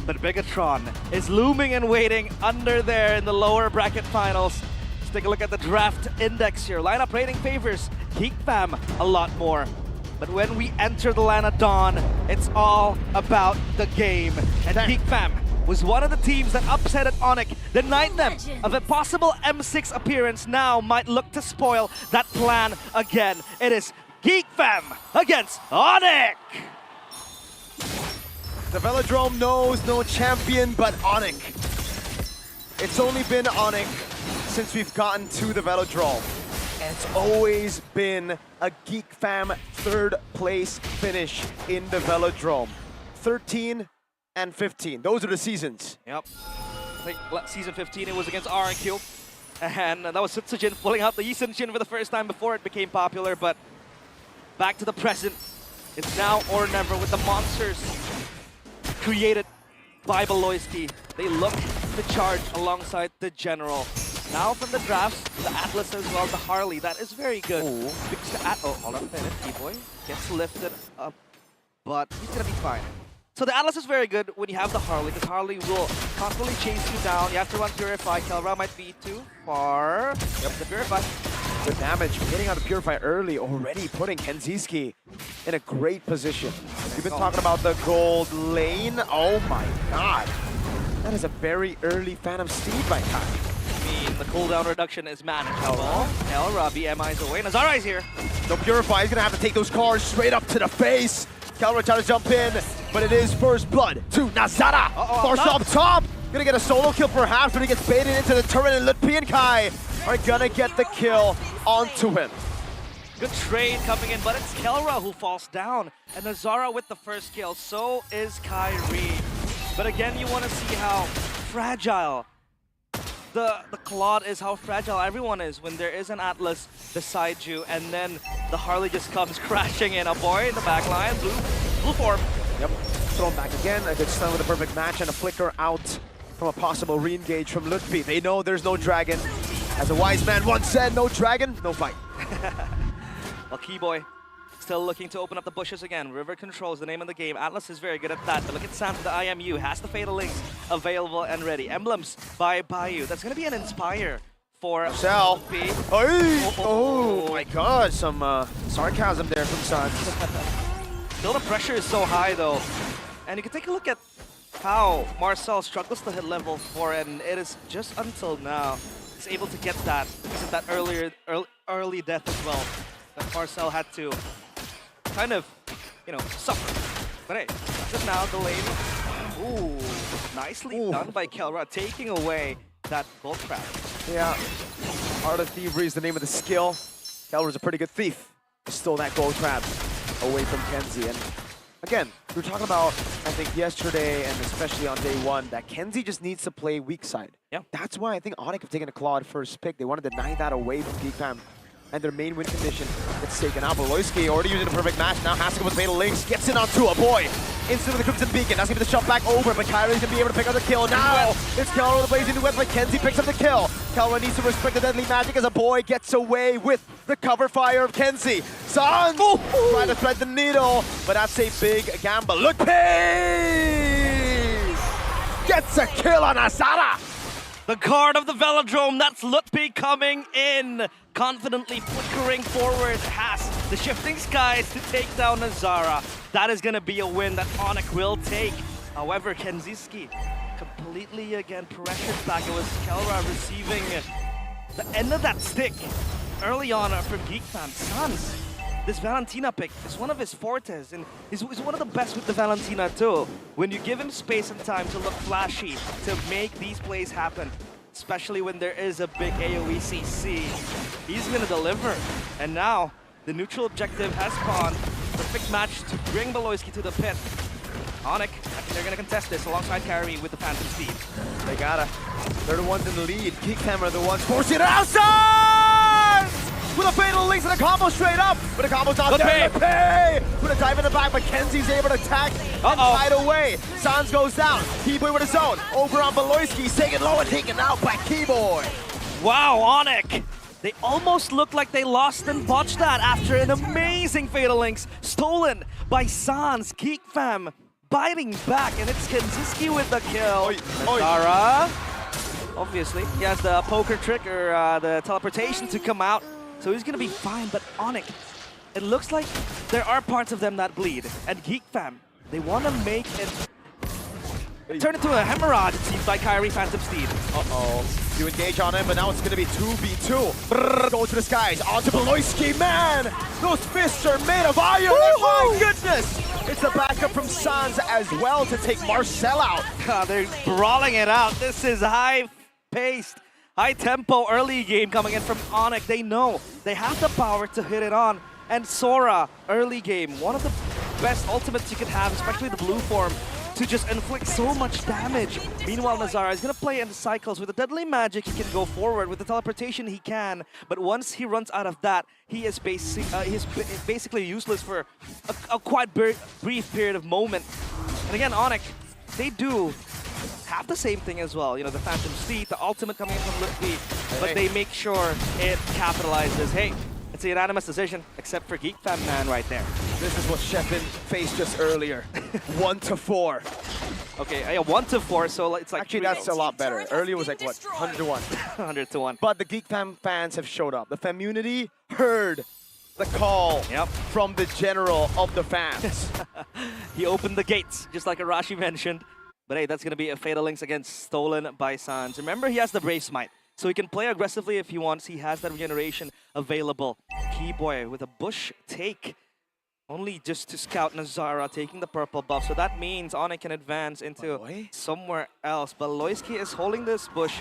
But Bigatron is looming and waiting under there in the lower bracket finals. Let's take a look at the draft index here. Lineup rating favors Geek Fam a lot more. But when we enter the land of Dawn, it's all about the game. And Geek Fam was one of the teams that upsetted Onic, denied them of a possible M6 appearance, now might look to spoil that plan again. It is Geek Fam against Onic! The Velodrome knows no champion but Onic. It's only been Onic since we've gotten to the Velodrome. And it's always been a Geek Fam third place finish in the Velodrome. 13 and 15, those are the seasons. Yep. I think season 15 it was against RNQ. And that was Sutsujin pulling out the Yi-Sun-Shin for the first time before it became popular. But back to the present. It's now or never with the monsters created by Beloyski. They look to charge alongside the General. Now from the drafts, the Atlas as well, the Harley. That is very good. Ooh. Because the hold on a minute, T-Boy gets lifted up, but he's gonna be fine. So the Atlas is very good when you have the Harley, because Harley will constantly chase you down. You have to run Purify. Kelra might be too far. Yep, the Purify. Good damage, getting out of Purify early, already putting Kenziski in a great position. We've been talking about the gold lane. Oh my god. That is a very early Phantom Steed by Kai. I mean, the cooldown reduction is manageable. Kelra, BMI is away. Nazara is here. No Purify, he's gonna have to take those cars straight up to the face. Kelra trying to jump in, but it is first blood to Nazara. Force up top. Gonna get a solo kill perhaps, but he gets baited into the turret, and Lutpi and Kai are gonna get the kill onto him. Good trade coming in, but it's Kelra who falls down. And Nazara with the first kill, so is Kyrie. But again, you want to see how fragile the Claude is, how fragile everyone is when there is an Atlas beside you, and then the Harley just comes crashing in. A boy in the back line, blue form. Yep, thrown back again, a good stun with a perfect match, and a flicker out from a possible re-engage from Lutpi. They know there's no dragon. As a wise man once said, no dragon, no fight. Well, Keyboy still looking to open up the bushes again. River Control is the name of the game. Atlas is very good at that, but look at Sam for the IMU. Has the Fatal Links available and ready. Emblems by Bayou. That's going to be an Inspire for Sal. P. Oh my god, some sarcasm there from Sans. Still the pressure is so high though. And you can take a look at how Marcel struggles to hit level 4, and it is just until now he's able to get that. Because of that early death as well, that Marcel had to kind of, you know, suffer. But hey, just now the lane. Ooh, nicely done by Kelra, taking away that gold crab. Yeah, Art of Thievery is the name of the skill. Kelra's a pretty good thief. Stole that gold crab away from Kenzie. And again, we were talking about, I think yesterday and especially on day one, that Kenzie just needs to play weak side. Yeah. That's why I think Onic have taken a Claude first pick. They want to deny that away from Geek Fam. And their main win condition gets taken out. Beloyski already using a perfect match. Now has to go with Fatal Links. Gets in onto a boy. Instant with the Crimson Beacon. That's going to be the shot back over, but Kyrie's going to be able to pick up the kill. Now it's Kelra with the Blazing Duet, but Kenzie picks up the kill. Kelra needs to respect the deadly magic as a boy gets away with the cover fire of Kenzie. Sans trying to thread the needle, but that's a big gamble. Look, gets a kill on Asada. The guard of the Velodrome, that's Lutpi coming in. Confidently flickering forward, has the shifting skies to take down Nazara. That is going to be a win that Onic will take. However, Kenziski completely again pressured back. It was Kelra receiving the end of that stick early on from Geek Fam. Sans, this Valentina pick is one of his fortes, and he's one of the best with the Valentina too. When you give him space and time to look flashy, to make these plays happen, especially when there is a big AoE CC, he's gonna deliver. And now, the neutral objective has spawned. Perfect match to bring Beloyski to the pit. Onic, I think they're gonna contest this alongside Kyrie with the Phantom Steed. They gotta. They're the ones in the lead. Geek Fam are the ones forcing it outside! With a Fatal Links and a combo straight up, but the combo's not there. Pay! With a dive in the back, but Kenzie's able to attack and hide away. Sans goes down. Keyboy with his own. Over on Beloyski, taken low and taken out by Keyboy. Wow, Onic! They almost looked like they lost and botched that after an amazing Fatal Links stolen by Sans. Geek Fam biting back, and it's Kinziski with the kill. Oi, oi. Zara, obviously, he has the poker trick or the teleportation to come out, so he's gonna be fine. But Onic, it looks like there are parts of them that bleed, and Geek fam, they want to make it turn into a hemorrhage, it seems like Kyrie Phantom Steed. Uh-oh. You engage on him, but now it's going to be 2v2. Brrr, go to the skies, onto Beloyski. Man, those fists are made of iron. Oh my goodness! It's a backup from Sans as well to take Marcel out. God, they're brawling it out. This is high-paced, high-tempo early game coming in from Onic. They know they have the power to hit it on. And Sora, early game, one of the best ultimates you could have, especially the blue form, to just inflict so much damage. Meanwhile, Nazara is going to play into cycles. With the deadly magic, he can go forward. With the teleportation, he can. But once he runs out of that, he is basically useless for a quite brief period of moment. And again, Onic, they do have the same thing as well. You know, the Phantom Steed, the ultimate coming in from Lutfi, but they make sure it capitalizes. Hey, it's a unanimous decision, except for Geek Fam Man right there. This is what Shepin faced just earlier. 1-4. Okay, yeah, 1-4, so it's like actually that's a lot better. Earlier was like what, 100-1. 100-1. But the Geek Fam fans have showed up. The Famunity heard the call from the general of the fans. He opened the gates, just like Arashi mentioned. But hey, that's gonna be a Fatal Links against stolen by Sans. Remember, he has the Brave Smite, so he can play aggressively if he wants. He has that regeneration available. Keyboy with a bush take, only just to scout Nazara, taking the purple buff. So that means Onic can advance into somewhere else. But Loiski is holding this bush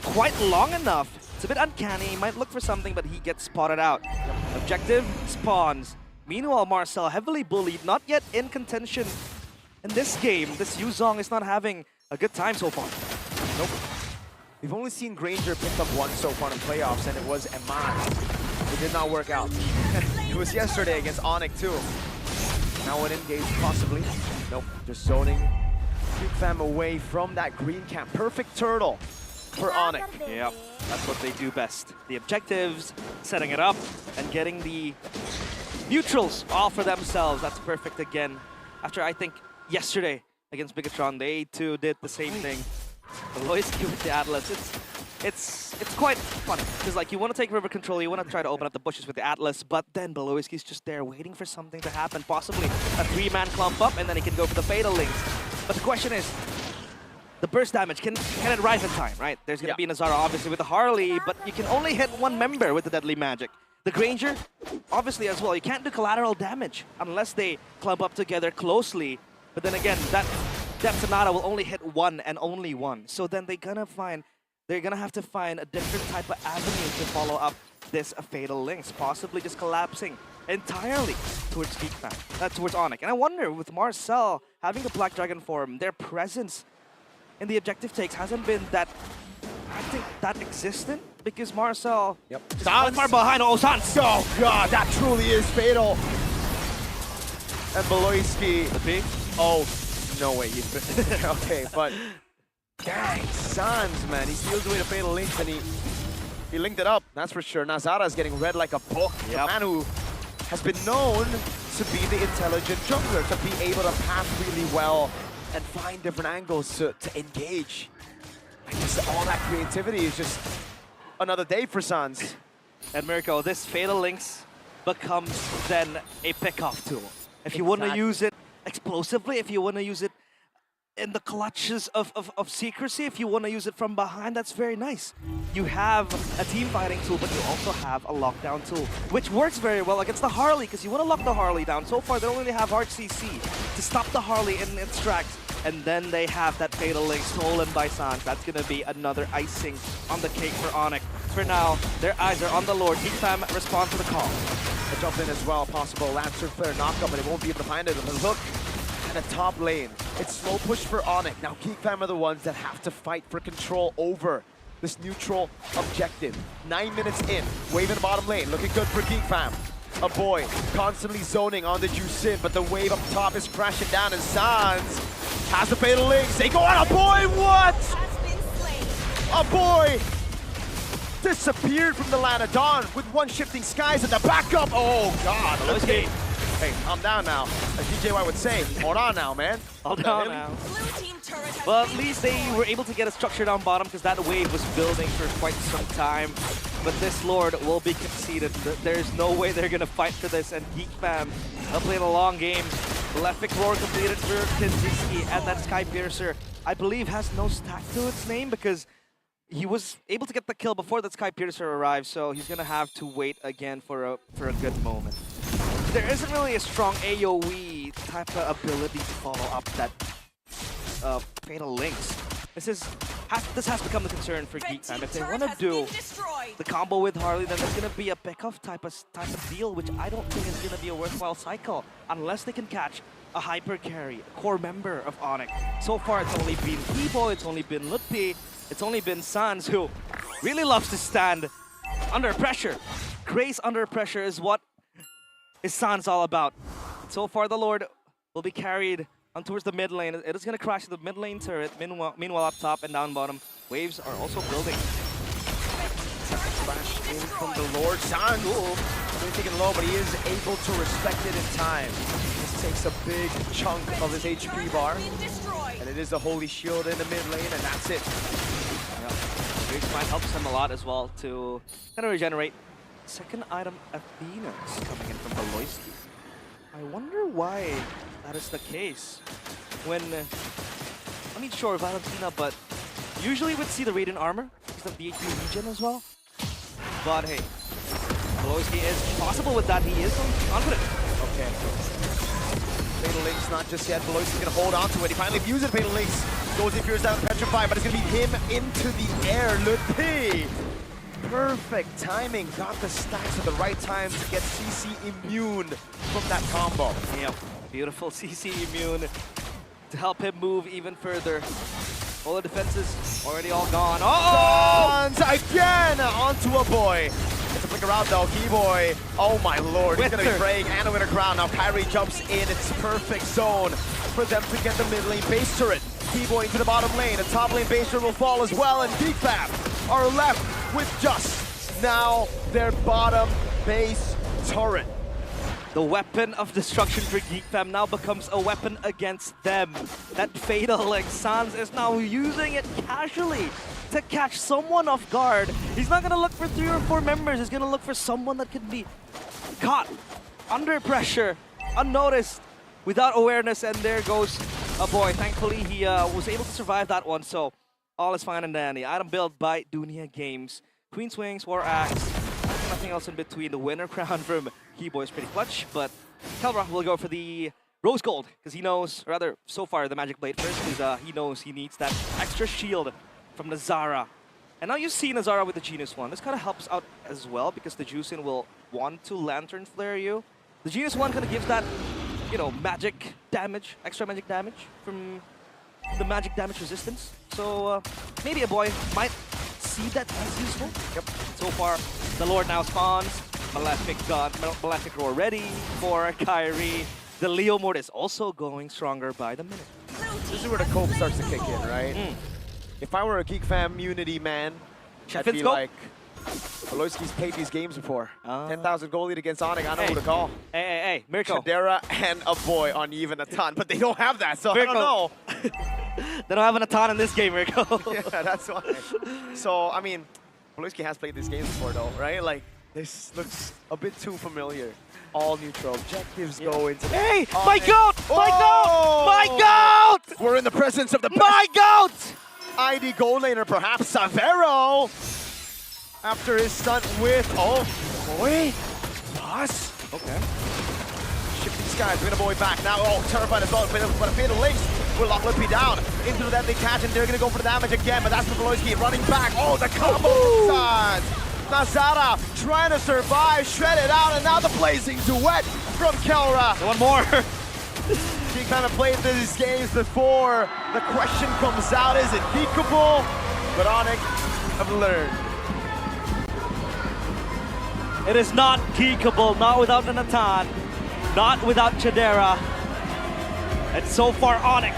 quite long enough. It's a bit uncanny. He might look for something, but he gets spotted out. Objective spawns. Meanwhile, Marcel, heavily bullied, not yet in contention. In this game, this Yuzong is not having a good time so far. Nope. We've only seen Granger pick up one so far in playoffs, and it was Eman. It did not work out. It was yesterday against Onic too. Now an engage possibly. Nope, just zoning Geek Fam away from that green camp. Perfect turtle for Onic. Yep, that's what they do best. The objectives, setting it up, and getting the neutrals all for themselves. That's perfect again. After, I think, yesterday against Bigatron, they too did the same thing. Loiski with the Atlas, it's quite funny, because like you want to take river control, you want to try to open up the bushes with the Atlas, but then Beloiski's just there waiting for something to happen, possibly a 3-man clump up, and then he can go for the Fatal Links. But the question is, the burst damage, can it rise in time, right? There's going to be Nazara, obviously, with the Harley, but you can only hit one member with the Deadly Magic. The Granger, obviously as well, you can't do collateral damage unless they clump up together closely, but then again, that Sonata will only hit one and only one. So then they're gonna have to find a different type of avenue to follow up this Fatal Links, possibly just collapsing entirely towards Geek Fam, towards Onic. And I wonder, with Marcel having the Black Dragon form, their presence in the objective takes hasn't been that, I think, that existent, because Marcel is not far behind. Oh, Sans! Oh god, that truly is fatal. And Beloiski, oh, no way, he's been okay, but dang, Sans, man, he steals away the Fatal Links and he linked it up, that's for sure. Nazara is getting read like a book. The man who has been known to be the intelligent jungler, to be able to path really well and find different angles to engage. I guess all that creativity is just another day for Sans. And Mirko, this Fatal Links becomes then a pick-off tool. If you want to use it explosively, if you want to use it in the clutches of secrecy, if you want to use it from behind, that's very nice. You have a team fighting tool, but you also have a lockdown tool, which works very well against the Harley, because you want to lock the Harley down. So far, they only have Hard CC to stop the Harley in its tracks, and then they have that Fatal Link stolen by Sans. That's going to be another icing on the cake for Onic. For now, their eyes are on the Lord. Geek Fam responds to the call. They jump in as well, possible Lancer Flare knockup, but it won't be able to find it on the hook. And a top lane. It's slow push for Onic. Now Geek Fam are the ones that have to fight for control over this neutral objective. 9 minutes in, wave in the bottom lane, looking good for Geek Fam. A boy constantly zoning on the Juicin, but the wave up top is crashing down, and Sans has the Fatal Links. They go on. A boy, what? A boy disappeared from the land of Dawn with one shifting skies at the backup. Oh god, okay. Hey, calm down now. As DJY would say, hold on now, man. Hold on now. Well, at least they were able to get a structure down bottom because that wave was building for quite some time. But this Lord will be conceded. There's no way they're going to fight for this. And Geek Fam, they'll play the long game. Left pick roar completed for Kinziski. And that Sky Piercer, I believe, has no stack to its name because he was able to get the kill before that Sky Piercer arrived. So he's going to have to wait again for a good moment. There isn't really a strong AoE type of ability to follow up that Fatal Links. This has become the concern for Geek Fam. If they want to do the combo with Harley, then there's going to be a pick-off type of deal, which I don't think is going to be a worthwhile cycle unless they can catch a hyper carry, a core member of Onic. So far, it's only been P-Boy, it's only been Lutpi, it's only been Sans, who really loves to stand under pressure. Grace under pressure is what is Sans all about. So far, the Lord will be carried on towards the mid lane. It is going to crash the mid lane turret. Meanwhile, up top and down bottom, waves are also building. Flash in from the Lord. Sans, really taking low, but he is able to respect it in time. This takes a big chunk of his HP bar. And it is the Holy Shield in the mid lane, and that's it. Grace Smite helps him a lot as well to kind of regenerate. Second item, Athena's coming in from Beloyski. I wonder why that is the case. When, I mean, sure, Valentina, but usually we'd see the Radiant Armor because of the HP regen as well. But hey, Beloyski is possible with that. He is confident. Okay. Fatal Links not just yet. Beloyski's going to hold on to it. He finally views it. Fatal Links goes in, fears down, petrified, but it's going to beat him into the air. Lutpi. Perfect timing, got the stacks at the right time to get CC immune from that combo. Yep, beautiful CC immune to help him move even further. All the defenses already all gone. Oh! Sans again onto a boy. It's a flicker out though, Keyboy. Oh my lord, he's gonna be praying and a winner crown. Now Kyrie jumps in, it's perfect zone for them to get the mid lane base turret. Keyboy into the bottom lane, the top lane base turret will fall as well, and Geek Fam are left with just now their bottom base turret. The weapon of destruction for Geek Fam now becomes a weapon against them. That Fatal Link, Sans is now using it casually to catch someone off guard. He's not going to look for 3 or 4 members. He's going to look for someone that can be caught under pressure, unnoticed, without awareness, and there goes a boy. Thankfully, he was able to survive that one, so all is fine and dandy. Item built by Dunia Games. Queen's Wings, War Axe, nothing else in between. The winner crown from Keyboy is pretty clutch, but Kelra will go for the Rose Gold, because he knows, or rather, so far, the Magic Blade first, because he knows he needs that extra shield from the Zara. And now you see Nazara with the Genius One. This kind of helps out as well, because the Juicin will want to Lantern Flare you. The Genius One kind of gives that, you know, magic damage, extra magic damage from the magic damage resistance. So maybe a boy might see that as useful. Yep. So far, the Lord now spawns. Malefic Roar ready for Kyrie. The Leo Mort is also going stronger by the minute. This is where the cope starts to kick in, right? If I were a Geek Fam Unity man, I'd be like, Beloyski's played these games before. 10,000 goal lead against Onic, I know who to call. Hey, Mirko. Chadera and a boy on even a ton, but they don't have that, so Mirko. I don't know. They don't have an Atan in this game, Mirko. Yeah, that's why. So, I mean, Beloyski has played these games before though, right? Like, this looks a bit too familiar. All neutral objectives go into... Hey, my goat! My goat! My goat! We're in the presence of the best My goat! ID goal laner, perhaps Savero. After his stunt with, oh boy, boss. Okay. Shifting skies, bringing a boy back now. Oh, terrified as well, but a Fatal Links will lock Lutpi down. Into the deadly catch, and they're gonna go for the damage again, but that's for Beloyski running back. Oh, the combo from Nazara trying to survive, shred it out, and now the blazing duet from Kelra. One more. He kind of played these games before. The question comes out, is it geekable? But Onic have learned. It is not geekable, not without an Atan, not without Chadera. And so far, Onic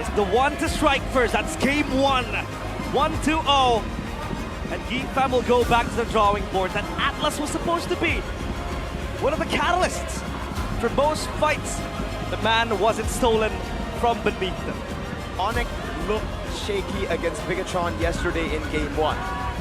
is the one to strike first. That's game 1, 1-0. And Geek Fam will go back to the drawing board. That Atlas was supposed to be one of the catalysts after most fights, the man wasn't stolen from beneath them. Onic looked shaky against Bigatron yesterday in game 1.